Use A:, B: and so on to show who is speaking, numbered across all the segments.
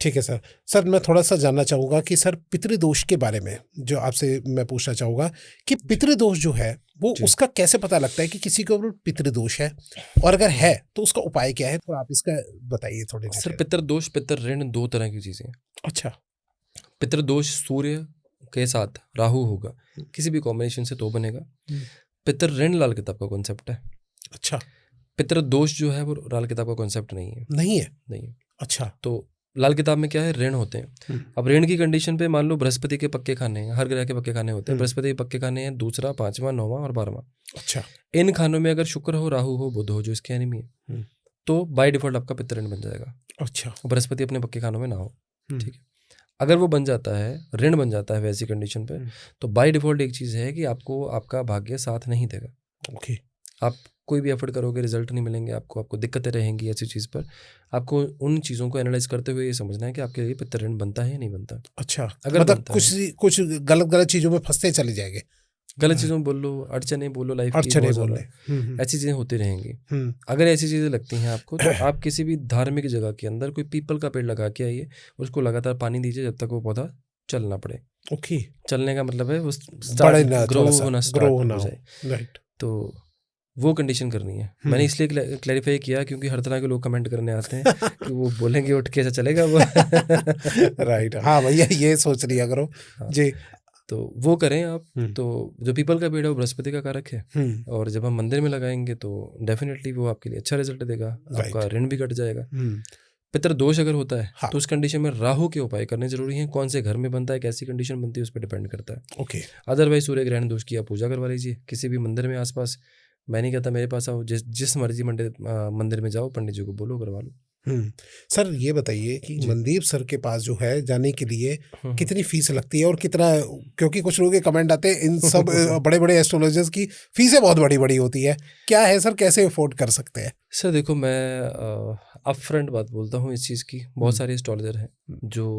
A: ठीक है sir. Sir मैं थोड़ा सा जानना चाहूँगा कि सर पितृदोष के बारे में जो आपसे मैं पूछना चाहूँगा कि पितृदोष जो है वो उसका कैसे पता लगता है कि किसी के ऊपर पितृदोष है, और अगर है तो उसका उपाय क्या है, तो आप इसका बताइए थोड़े
B: सर
A: डिटेल।
B: पितृदोष पितृ ऋण दो तरह की चीज़ें हैं।
A: अच्छा।
B: पितृदोष सूर्य के साथ राहु होगा, किसी भी कॉम्बिनेशन से तो बनेगा। पितृ ऋण लाल किताब का कॉन्सेप्ट है।
A: अच्छा।
B: पितृदोष जो है वो लाल किताब का कॉन्सेप्ट नहीं है।
A: नहीं है।
B: नहीं है।
A: अच्छा।
B: तो लाल किताब में क्या है, ऋण होते हैं। अब ऋण की कंडीशन पे मान लो बृहस्पति के पक्के खाने हैं, हर ग्रह के पक्के खाने होते हैं। बृहस्पति के पक्के खाने हैं 2, 5वां, 9वां और 12वां।
A: अच्छा।
B: इन खानों में अगर शुक्र हो, राहु हो, बुध हो जो इसके एनिमी है, तो बाय डिफॉल्ट आपका पितृ ऋण बन जाएगा।
A: अच्छा।
B: बृहस्पति अपने पक्के खानों में ना हो, ठीक है। अगर वो बन जाता है, ऋण बन जाता है वैसी कंडीशन पे, तो बाय डिफॉल्ट एक चीज़ है कि आपको आपका भाग्य साथ नहीं देगा।
A: ओके।
B: आप कोई भी एफर्ट करोगे, रिजल्ट नहीं मिलेंगे आपको दिक्कतें रहेंगी। ऐसी चीज़ पर आपको उन चीज़ों को एनालाइज करते हुए ये समझना है कि आपके लिए पितृ ऋण बनता है या नहीं बनता।
A: अच्छा,
B: अगर
A: मतलब कुछ गलत चीज़ों में फंसते चले जाएंगे,
B: गलत चीज़ों बोल लो, अड़चने बोलो, लाइफ की बहुत ज़्यादा ऐसी चीज़ें होती रहेंगी। अगर ऐसी चीज़ें लगती हैं आपको, तो आप किसी भी धार्मिक जगह के अंदर कोई पीपल का पेड़ लगा के आइए, उसको लगातार पानी दीजिए जब तक वो पौधा चलना पड़े।
A: ओके।
B: चलने का मतलब है वो
A: ग्रो होना
B: हो जाए। राइट। तो वो कंडीशन करनी है। मैंने इसलिए क्लैरिफाई किया क्योंकि हर तरह के लोग कमेंट करने आते हैं कि वो बोलेंगे उठ के ऐसा चलेगा वो।
A: राइट। हाँ भैया, ये सोच लिया करो। जी।
B: तो वो करें आप। तो जो पीपल का पेड़ है वो बृहस्पति का कारक है, और जब हम मंदिर में लगाएंगे तो डेफिनेटली वो आपके लिए अच्छा रिजल्ट देगा, आपका ऋण भी कट जाएगा। पितृदोष अगर होता है तो उस कंडीशन में राहु के उपाय करने जरूरी हैं। कौन से घर में बनता है, कैसी कंडीशन बनती है, उस पर डिपेंड करता है।
A: ओके।
B: अदरवाइज सूर्य ग्रहण दोष की आप पूजा करवा लीजिए किसी भी मंदिर में आसपास। मैं नहीं कहता मेरे पास आओ, जिस मर्जी मंदिर में जाओ, पंडित जी को बोलो, करवा लो।
A: सर ये बताइए कि मनदीप सर के पास जो है जाने के लिए कितनी फीस लगती है और कितना, क्योंकि कुछ लोगों के कमेंट आते हैं इन सब बड़े बड़े एस्ट्रोलॉजर्स की फीसें बहुत बड़ी बड़ी होती है, क्या है सर, कैसे अफोर्ड कर सकते हैं?
B: सर देखो, मैं अप फ्रंट बात बोलता हूँ इस चीज़ की। बहुत सारे एस्ट्रोलॉजर हैं जो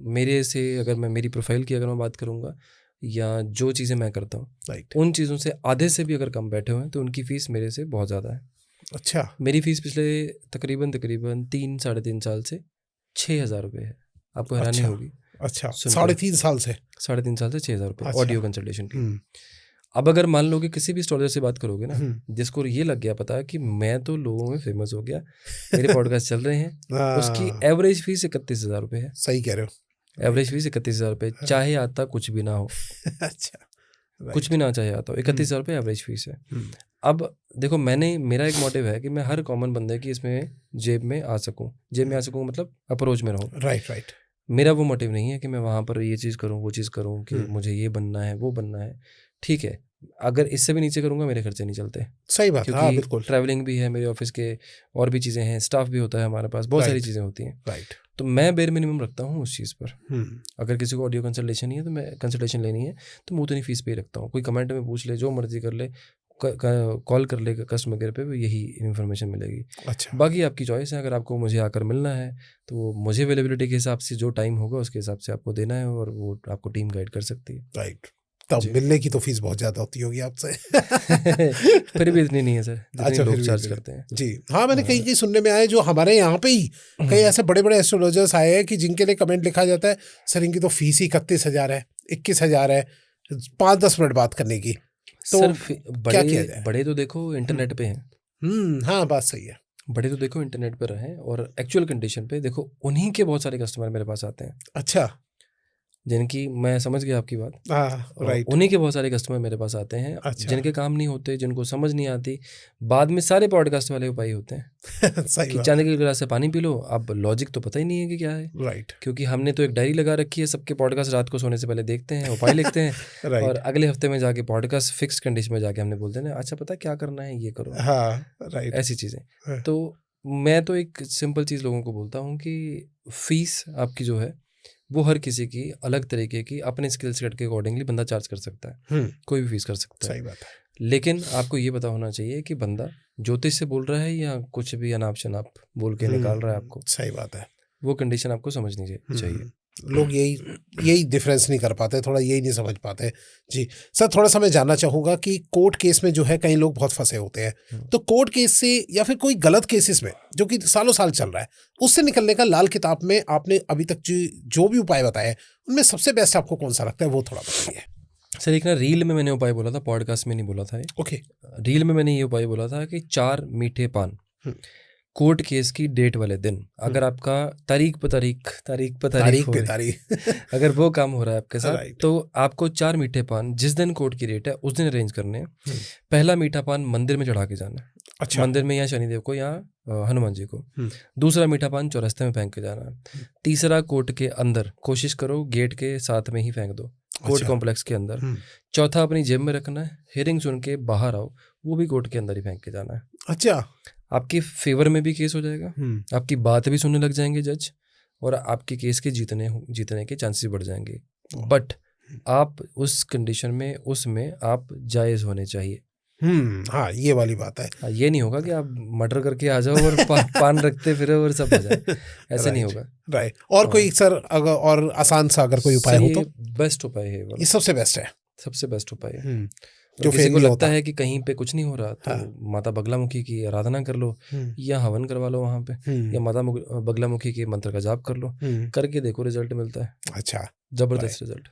B: मेरे से, अगर मैं मेरी प्रोफाइल की अगर मैं बात करूँगा या जो चीज़ें मैं करता हूँ, उन चीज़ों से आधे से भी अगर कम बैठे हुए हैं, तो उनकी फ़ीस मेरे से बहुत ज़्यादा है।
A: अच्छा।
B: मेरी फ़ीस पिछले तकरीबन 3-3.5 साल से 6,000 रुपये है। आपको हैरानी होगी।
A: अच्छा, 3.5 साल से
B: 6,000 रुपये ऑडियो कंसल्टेशन की। अब अगर मान लो कि किसी भी एस्ट्रोलॉजर से बात करोगे ना, जिसको ये लग गया पता है कि मैं तो लोगों में फेमस हो गया, मेरे पॉडकास्ट चल रहे हैं, उसकी एवरेज फीस 31,000 रुपये है।
A: सही कह रहे हो।
B: एवरेज फीस 31,000 रुपये, चाहे आता कुछ भी ना हो।
A: अच्छा।
B: कुछ भी ना चाहे आता हो, 31,000 रुपये एवरेज फीस है। अब देखो, मेरा एक मोटिव है कि मैं हर कॉमन बंदे की इसमें जेब में आ सकूं मतलब अप्रोच में रहूं।
A: राइट।
B: मेरा वो मोटिव नहीं है कि मैं वहाँ पर ये चीज़ करूँ, वो चीज़ करूँ, कि मुझे ये बनना है, वो बनना है। ठीक है, अगर इससे भी नीचे करूँगा मेरे खर्चे नहीं चलते।
A: सही बात,
B: क्योंकि
A: बिल्कुल।
B: ट्रैवलिंग भी है मेरे ऑफिस के, और भी चीज़ें हैं, स्टाफ भी होता है हमारे पास, बहुत सारी चीज़ें होती हैं।
A: राइट।
B: तो मैं बेर मिनिमम रखता हूँ उस चीज़ पर। अगर किसी को ऑडियो कंसल्टेशन नहीं है, तो मैं कंसल्टेशन लेनी है तो मैं उतनी फीस पे ही रखता हूँ। कोई कमेंट में पूछ ले, जो मर्जी कर ले, कॉल कर ले कस्टमर केयर पे, यही इन्फॉर्मेशन मिलेगी।
A: अच्छा।
B: बाकी आपकी चॉइस है। अगर आपको मुझे आकर मिलना है तो वो मुझे अवेलेबिलिटी के हिसाब से जो टाइम होगा उसके हिसाब से आपको देना है, और वो आपको टीम गाइड कर सकती है।
A: राइट। तब मिलने की तो फीस बहुत ज्यादा होती होगी आपसे।
B: फिर भी इतनी नहीं है सर, जितनी लोग चार्ज करते हैं।
A: जी हाँ, मैंने कहीं सुनने में आया, जो हमारे यहाँ पे ही कई ऐसे बड़े बड़े एस्ट्रोलॉजर्स आए हैं कि जिनके लिए कमेंट लिखा जाता है, सर इनकी तो फीस ही 31,000 है, 21,000 है 5-10 मिनट बात करने की। तो
B: सर
A: क्या किया जाए?
B: बड़े तो देखो इंटरनेट पे हैं।
A: हाँ, बात सही है।
B: बड़े तो देखो इंटरनेट पर रहें, और एक्चुअल कंडीशन पे देखो, उन्हीं के बहुत सारे कस्टमर मेरे पास आते हैं।
A: अच्छा।
B: जिनकी, मैं समझ गया आपकी बात।
A: राइट।
B: उन्हीं के बहुत सारे कस्टमर मेरे पास आते हैं।
A: अच्छा।
B: जिनके काम नहीं होते, जिनको समझ नहीं आती, बाद में सारे पॉडकास्ट वाले उपाय होते हैं।
A: सही
B: कि चांदी के गिलास से पानी पी लो। अब लॉजिक तो पता ही नहीं है कि क्या है।
A: राइट।
B: क्योंकि हमने तो एक डायरी लगा रखी है, सबके पॉडकास्ट रात को सोने से पहले देखते हैं, उपाय लिखते हैं।
A: राइट।
B: और अगले हफ्ते में जाके पॉडकास्ट फिक्स कंडीशन में जाके हमने बोलते हैं, अच्छा पता क्या करना है, ये करो।
A: हाँ, राइट।
B: ऐसी चीज़ें। तो मैं तो एक सिंपल चीज़ लोगों को बोलता हूँ कि फीस आपकी जो है वो हर किसी की अलग तरीके की, अपने स्किल सेट के अकॉर्डिंगली बंदा चार्ज कर सकता है। कोई भी फीस कर सकता है।
A: सही बात है।
B: लेकिन आपको ये पता होना चाहिए कि बंदा ज्योतिष से बोल रहा है या कुछ भी अनाप शनाप बोल के निकाल रहा है आपको।
A: सही बात है।
B: वो कंडीशन आपको समझनी चाहिए।
A: लोग यही डिफरेंस नहीं कर पाते, थोड़ा यही नहीं समझ पाते। जी सर, थोड़ा सा मैं जानना चाहूँगा कि कोर्ट केस में जो है कई लोग बहुत फंसे होते हैं, तो कोर्ट केस से या फिर कोई गलत केसेस में जो कि सालों साल चल रहा है, उससे निकलने का लाल किताब में आपने अभी तक जो भी उपाय बताए उनमें सबसे बेस्ट आपको कौन सा लगता है, वो थोड़ा बताइए।
B: सर एक ना रील में मैंने उपाय बोला था, पॉडकास्ट में नहीं बोला था ये।
A: ओके।
B: रील में मैंने ये उपाय बोला था कि 4 मीठे पान कोर्ट केस की डेट वाले दिन, अगर आपका तारीख पे तारीख अगर वो काम हो रहा है आपके साथ, तो आपको 4 मीठे पान जिस दिन कोर्ट की डेट है उस दिन अरेंज करने हैं। पहला मीठा पान मंदिर में चढ़ा के जाना है। अच्छा। मंदिर में, या शनिदेव को या हनुमान जी को। दूसरा मीठा पान चौरस्ते में फेंक के जाना है। तीसरा कोर्ट के अंदर, कोशिश करो गेट के साथ में ही फेंक दो, कोर्ट कॉम्प्लेक्स के अंदर। चौथा अपनी जेब में रखना है, हियरिंग सुन के बाहर आओ, वो भी कोर्ट के अंदर ही फेंक के जाना है। अच्छा। आपके फेवर में भी केस हो जाएगा, आपकी बात भी सुनने लग जाएंगे जज, और आपके केस के जीतने के चांसेस बढ़ जाएंगे। बट आप उस कंडीशन में, उसमें आप जायज़ होने चाहिए।
A: हाँ, ये वाली बात है।
B: ये नहीं होगा कि आप मर्डर करके आ जाओ और पान रखते फिर और सब हो जाए, ऐसे नहीं होगा।
A: राइट। और कोई सर अगर और आसान सा अगर कोई उपाय हो तो?
B: बेस्ट उपाय है
A: ये, सबसे बेस्ट है,
B: सबसे बेस्ट उपाय है। जो किसी को लगता है कि कहीं पे कुछ नहीं हो रहा, तो माता बगलामुखी की आराधना कर लो, या हवन करवा लो वहाँ पे, या माता बगलामुखी के मंत्र का जाप कर लो, करके देखो रिजल्ट मिलता है। अच्छा, जबरदस्त रिजल्ट।